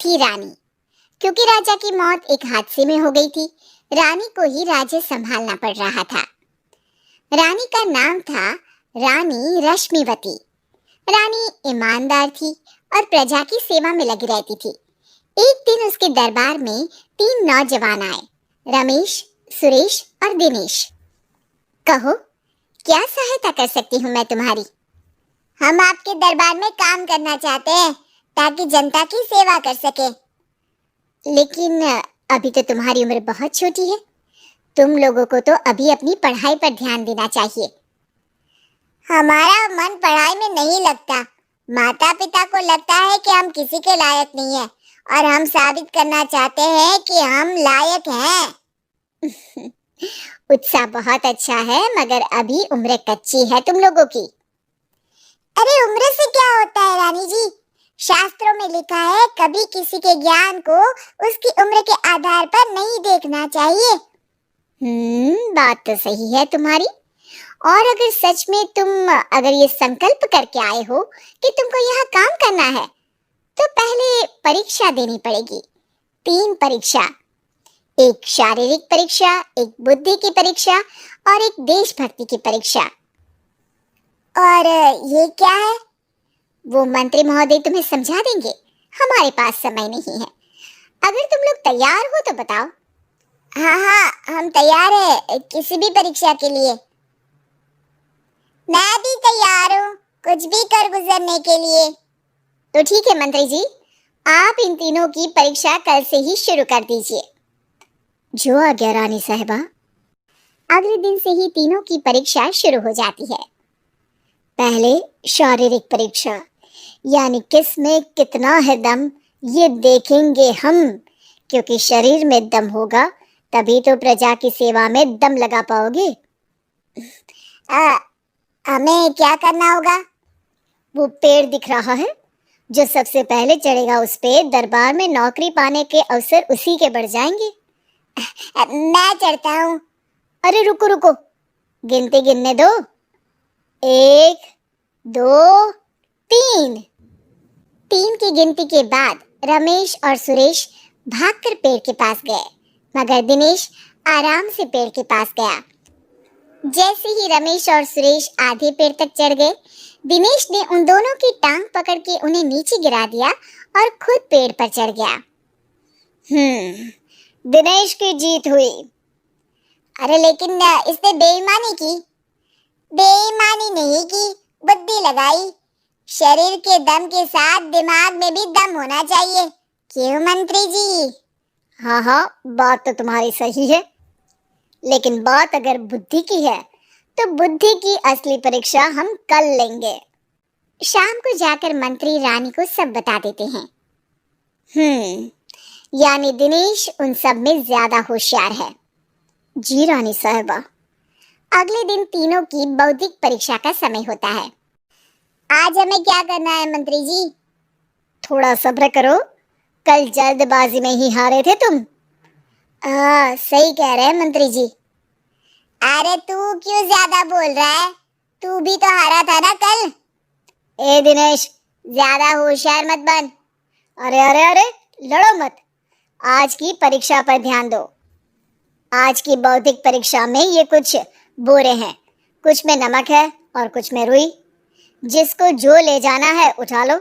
थी रानी। क्योंकि राजा की मौत एक हादसे में हो गई थी, रानी को ही राज्य संभालना पड़ रहा था। रानी का नाम था रानी रश्मिवती। रानी ईमानदार थी और प्रजा की सेवा में लगी रहती थी। एक दिन उसके दरबार में 3 नौजवान आए, रमेश, सुरेश और दिनेश। कहो, क्या सहायता कर सकती हूँ मैं तुम्हारी? हम आपके दरबार में काम करना चाहते हैं ताकि जनता की सेवा कर सके। लेकिन अभी तो तुम्हारी उम्र बहुत छोटी है, तुम लोगों को तो अभी अपनी पढ़ाई पर ध्यान देना चाहिए। हमारा मन पढ़ाई में नहीं लगता। माता पिता को लगता है कि हम किसी के लायक नहीं है और हम साबित करना चाहते हैं कि हम लायक हैं। उत्साह बहुत अच्छा है, मगर अभी उम्र कच्ची है तुम लोगों की। अरे उम्र से क्या होता है रानी जी? शास्त्रों में लिखा है कभी किसी के ज्ञान को उसकी उम्र के आधार पर नहीं देखना चाहिए। बात तो सही है तुम्हारी। और अगर सच में तुम अगर ये संकल्प करके आए हो कि तुमको यहाँ काम करना है, तो पहले परीक्षा देनी पड़ेगी। 3 परीक्षा, एक शारीरिक परीक्षा, एक बुद्धि की परीक्षा और एक देशभक्ति की परीक्षा। और ये क्या है? वो मंत्री महोदय तुम्हें समझा देंगे, हमारे पास समय नहीं है। अगर तुम लोग तैयार हो तो बताओ। हाँ, हम तैयार हैं किसी भी परीक्षा के लिए। मैं भी तैयार हूँ कुछ भी कर गुजरने के लिए। तो ठीक है मंत्री जी, आप इन तीनों की परीक्षा कल से ही शुरू कर दीजिए। जो आज्ञा रानी साहिबा। अगले दिन से ही तीनों की परीक्षा शुरू हो जाती है। पहले शारीरिक परीक्षा, यानी किस में कितना है दम, ये देखेंगे हम। क्योंकि शरीर में दम होगा तभी तो प्रजा की सेवा में दम लगा पाओगे। हमें क्या करना होगा? वो पेड़ दिख रहा है, जो सबसे पहले चढ़ेगा उस पे दरबार में नौकरी पाने के अवसर उसी के बढ़ जाएंगे। मैं चढ़ता हूँ। अरे रुको रुको, गिनती गिनने दो। 1 2 3। 3 की गिनती के बाद रमेश और सुरेश भागकर पेड़ के पास गए, मगर दिनेश आराम से पेड़ के पास गया। जैसे ही रमेश और सुरेश आधे पेड़ तक चढ़ गए, दिनेश ने उन दोनों की टांग पकड़ के उन्हें नीचे गिरा दिया और खुद पेड़ पर चढ़ गया। दिनेश की जीत हुई। अरे लेकिन इसने बेईमानी की। बेईमानी नहीं की, बुद्धि लगाई। शरीर के दम के साथ दिमाग में भी दम होना चाहिए। क्यों मंत्री जी? हाँ, बात तो तुम्हारी सही है, लेकिन बात अगर बुद्धि की है तो बुद्धि की असली परीक्षा हम कल लेंगे। शाम को जाकर मंत्री रानी को सब बता देते हैं। यानी दिनेश उन सब में ज्यादा होशियार है। जी रानी साहिबा। अगले दिन तीनों की बौद्धिक परीक्षा का समय होता है। आज हमें क्या करना है मंत्री जी? थोड़ा सब्र करो, कल जल्दबाजी में ही हारे थे तुम। सही कह रहे हैं मंत्री जी। अरे तू क्यों ज्यादा बोल रहा है? तू भी तो हारा था ना कल। ए दिनेश, ज्यादा होशियार मत बन। अरे लड़ो मत। आज की परीक्षा पर ध्यान दो। आज की बौद्धिक परीक्षा में ये कुछ बोरे हैं, कुछ में नमक है और कुछ में रुई। जिसको जो ले जाना है उठा लो।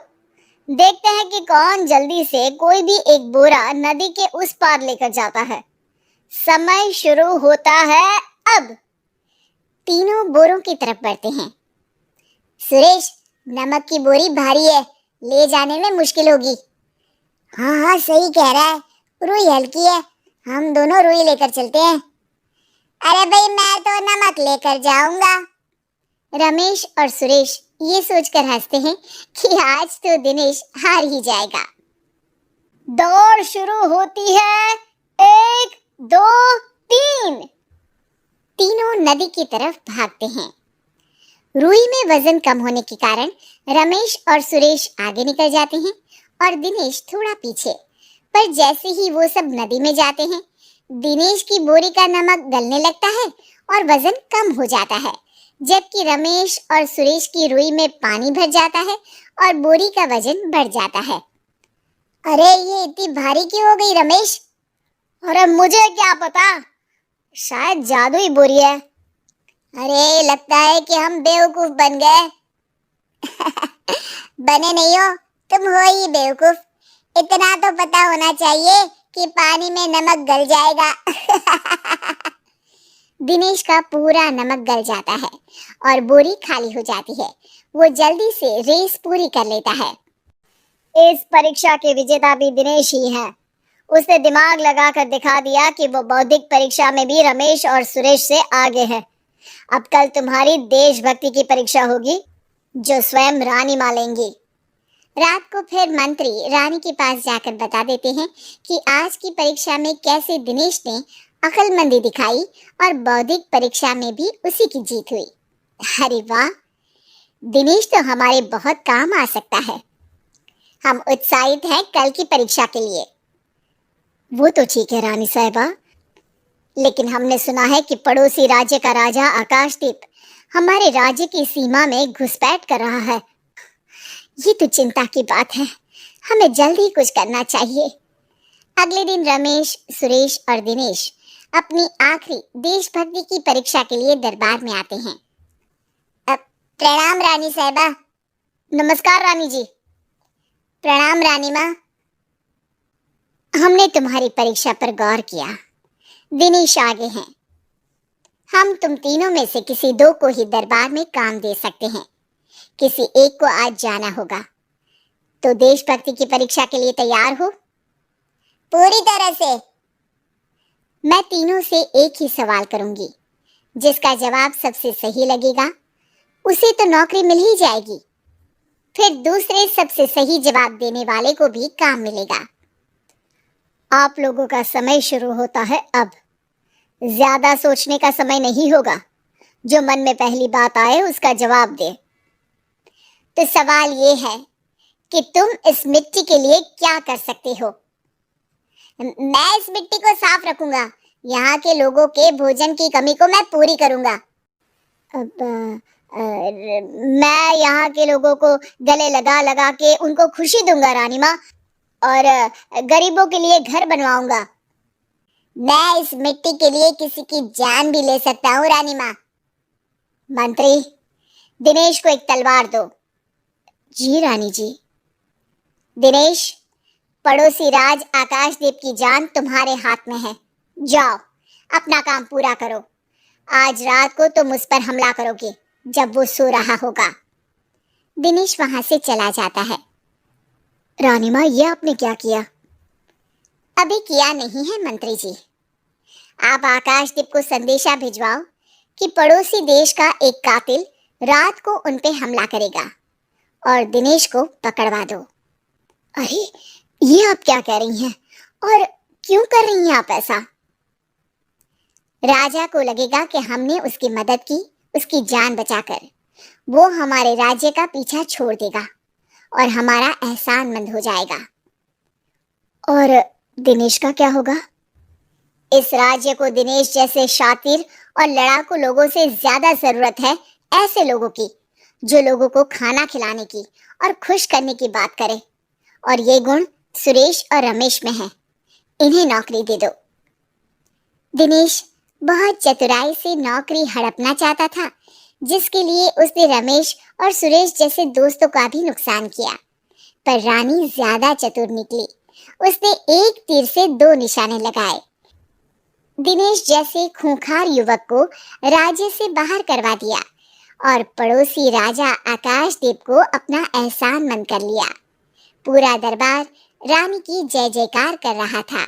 देखते हैं कि कौन जल्दी से कोई भी एक बोरा नदी के उस पार लेकर जाता है। समय शुरू होता है अब। तीनों बोरों की तरफ बढ़ते हैं। सुरेश, नमक की बोरी भारी है, ले जाने में मुश्किल होगी। हाँ, सही कह रहा है, रुई हल्की है, हम दोनों रुई लेकर चलते हैं। अरे भाई, मैं तो नमक लेकर जाऊंगा। रमेश और सुरेश ये सोचकर हंसते हैं कि आज तो दिनेश हार ही जाएगा। दौड़ शुरू होती है। 1 2 3। तीनों नदी की तरफ भागते हैं। रुई में वजन कम होने के कारण रमेश और सुरेश आगे निकल जाते हैं और दिनेश थोड़ा पीछे। पर जैसे ही वो सब नदी में जाते हैं, दिनेश की बोरी का नमक गलने लगता है और वजन कम हो जाता है, जबकि रमेश और सुरेश की रुई में पानी भर जाता है और बोरी का वजन बढ़ जाता है। अरे ये इतनी भारी क्यों हो गई रमेश? अरे मुझे क्या पता, शायद जादुई बोरी है। अरे लगता है कि हम बेवकूफ बन गए। बने नहीं हो, तुम हो ही बेवकूफ। इतना तो पता होना चाहिए कि पानी में नमक गल जाएगा। दिनेश का पूरा नमक गल जाता है और बोरी खाली हो जाती है। वो जल्दी से रेस पूरी कर लेता है। इस परीक्षा के विजेता भी दिनेश ही है। उसने दिमाग लगाकर दिखा दिया कि वो बौद्धिक परीक्षा में भी रमेश और सुरेश से आगे है। अब कल तुम्हारी देशभक्ति की परीक्षा होगी, जो स्वयं रानी मां लेंगी। रात को फिर मंत्री रानी के पास जाकर बता देते हैं कि आज की परीक्षा में कैसे दिनेश ने अक्लमंदी दिखाई और बौद्धिक परीक्षा में भी उसी की जीत हुई। अरे वाह, दिनेश तो हमारे बहुत काम आ सकता है। हम उत्साहित हैं कल की परीक्षा के लिए। वो तो ठीक है रानी साहिबा, लेकिन हमने सुना है कि पड़ोसी राज्य का राजा आकाशदीप हमारे राज्य की सीमा में घुसपैठ कर रहा है। ये तो चिंता की बात है, हमें जल्दी कुछ करना चाहिए। अगले दिन रमेश, सुरेश और दिनेश अपनी आखिरी देशभक्ति की परीक्षा के लिए दरबार में आते हैं। प्रणाम रानी साहिबा। नमस्कार रानी जी। प्रणाम रानी माँ। हमने तुम्हारी परीक्षा पर गौर किया। दिनेश आगे हैं। हम तुम तीनों में से किसी दो को ही दरबार में काम दे सकते हैं। किसी एक को आज जाना होगा। तो देशभक्ति की परीक्षा के लिए तैयार हो? पूरी तरह से। मैं तीनों से एक ही सवाल करूंगी। जिसका जवाब सबसे सही लगेगा उसे तो नौकरी मिल ही जाएगी। फिर दूसरे सबसे सही जवाब देने वाले को भी काम मिलेगा। आप लोगों का समय शुरू होता है अब। ज्यादा सोचने का समय नहीं होगा। जो मन में पहली बात आए उसका जवाब दे। तो सवाल ये है कि तुम इस मिट्टी के लिए क्या कर सकते हो? मैं इस मिट्टी को साफ रखूंगा। यहाँ के लोगों के भोजन की कमी को मैं पूरी करूंगा। अब मैं यहाँ के लोगों को गले लगा लगा के उनको खुशी दूंगा रानी माँ, और गरीबों के लिए घर बनवाऊंगा। मैं इस मिट्टी के लिए किसी की जान भी ले सकता हूँ रानी माँ। मंत्री, दिनेश को एक तलवार दो। जी रानी जी। दिनेश, पड़ोसी राज आकाशदीप की जान तुम्हारे हाथ में है। जाओ, अपना काम पूरा करो। आज रात को तुम उस पर हमला करोगे जब वो सो रहा होगा। दिनेश वहां से चला जाता है। रानी माँ, ये आपने क्या किया? अभी किया नहीं है मंत्री जी। आप आकाशदीप को संदेशा भिजवाओ कि पड़ोसी देश का एक कातिल रात को उन पे हमला करेगा और दिनेश को पकड़वा दो। अरे ये आप क्या कह रही हैं और क्यों कर रही हैं आप ऐसा? राजा को लगेगा कि हमने उसकी मदद की, उसकी जान बचाकर। वो हमारे राज्य का पीछा छोड़ देगा और हमारा एहसानमंद हो जाएगा। और दिनेश का क्या होगा? इस राज्य को दिनेश जैसे शातिर और लड़ाकू लोगों से ज्यादा जरूरत है। ऐसे लोगों की जो लोगों को खाना खिलाने की और खुश करने की बात करे। और ये गुण सुरेश और रमेश में है। इन्हें नौकरी दे दो। दिनेश बहुत चतुराई से नौकरी हड़पना चाहता था, जिसके लिए उसने रमेश और सुरेश जैसे दोस्तों का भी नुकसान किया। पर रानी ज्यादा चतुर निकली। उसने एक तीर से दो निशाने लगाए। दिनेश जैसे खूंखार युवक को राज्य से बाहर करवा दिया और पड़ोसी राजा आकाशदीप को अपना एहसानमंद कर लिया। पूरा दरबार रानी की जय जयकार कर रहा था।